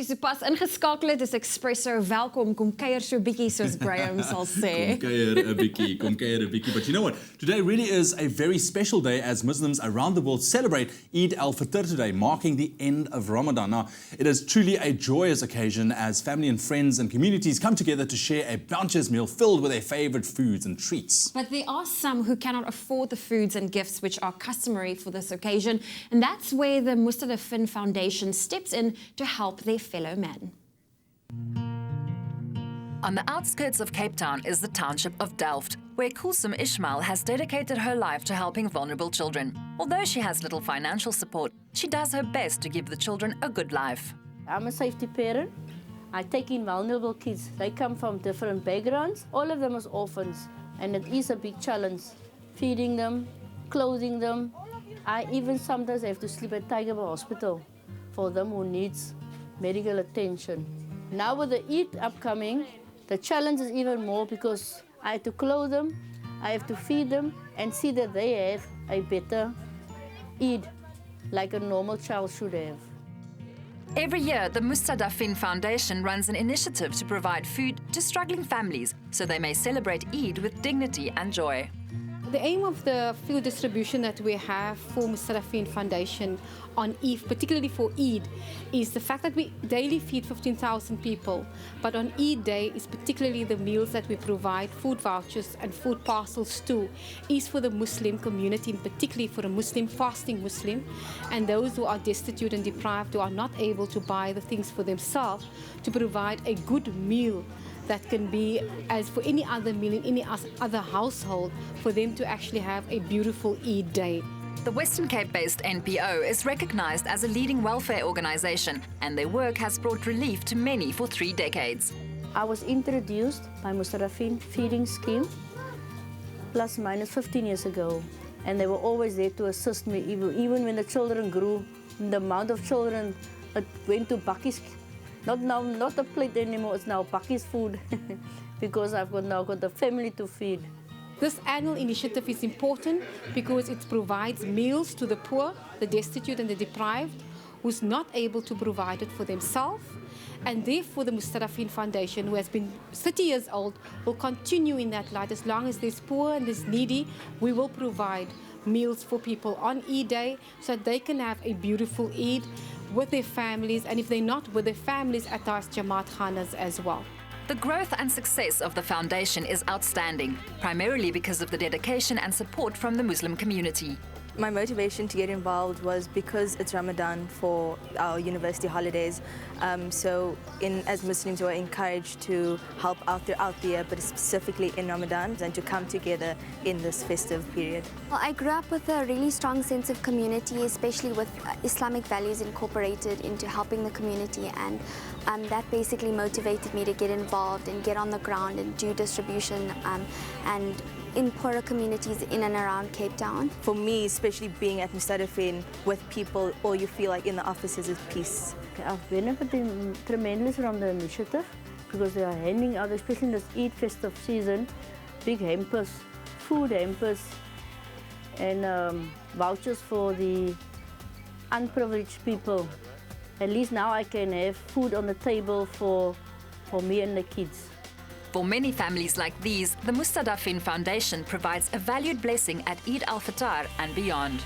jy sopas ingeskakel het, is Expresso. Welkom, kom kuier so 'n bietjie soos Graham sal sê. Kom kuier 'n bietjie. But you know what? Today really is a very special day as Muslims around the world celebrate Eid al-Fitr today, marking the end of Ramadan. Now, it is truly a joyous occasion as family and friends and communities come together to share a bounteous meal filled with their favorite foods and treats. But there are some who cannot afford the foods and gifts which are customary for this occasion, and that's where the Mustadafin Foundation steps in to help their fellow man. On the outskirts of Cape Town is the township of Delft, where Kulsum Ismail has dedicated her life to helping vulnerable children. Although she has little financial support, she does her best to give the children a good life. I'm a safety parent. I take in vulnerable kids. They come from different backgrounds. All of them as orphans, and it is a big challenge. Feeding them, clothing them. I even sometimes have to sleep at Tiger Hospital for them who needs medical attention. Now with the Eid upcoming, the challenge is even more because I have to clothe them, I have to feed them and see that they have a better Eid like a normal child should have. Every year, the Mustadafin Foundation runs an initiative to provide food to struggling families so they may celebrate Eid with dignity and joy. The aim of the food distribution that we have for Mustadafin Foundation on Eid, particularly for Eid, is the fact that we daily feed 15,000 people. But on Eid Day is particularly the meals that we provide, food vouchers and food parcels to, is for the Muslim community, and particularly for the Muslim, fasting Muslim, and those who are destitute and deprived, who are not able to buy the things for themselves, to provide a good meal that can be, as for any other meal in any other household, for them to actually have a beautiful Eid day. The Western Cape-based NPO is recognized as a leading welfare organization, and their work has brought relief to many for 3 decades. I was introduced by Mustadafin feeding scheme plus minus 15 years ago, and they were always there to assist me even when the children grew. The amount of children, it went to bakkies. Not a plate anymore, it's now bakkies food because I've now got the family to feed. This annual initiative is important because it provides meals to the poor, the destitute and the deprived, who's not able to provide it for themselves. And therefore the Mustadafin Foundation, who has been 30 years old, will continue in that light. As long as there's poor and there's needy, we will provide meals for people on Eid Day so that they can have a beautiful Eid with their families, and if they're not with their families, at our Jamaat Khanas as well. The growth and success of the foundation is outstanding, primarily because of the dedication and support from the Muslim community. My motivation to get involved was because it's Ramadan for our university holidays. As Muslims, we're encouraged to help out throughout the year, but specifically in Ramadan, and to come together in this festive period. Well, I grew up with a really strong sense of community, especially with Islamic values incorporated into helping the community, and that basically motivated me to get involved and get on the ground and do distribution and in poorer communities in and around Cape Town. For me, especially being at Mustadafin with people, all you feel like in the offices is peace. I've benefited tremendously from the initiative because they are handing out, especially in this Eid festive season, big hampers, food hampers, and vouchers for the unprivileged people. At least now I can have food on the table for me and the kids. For many families like these, the Mustadafin Foundation provides a valued blessing at Eid al-Fitr and beyond.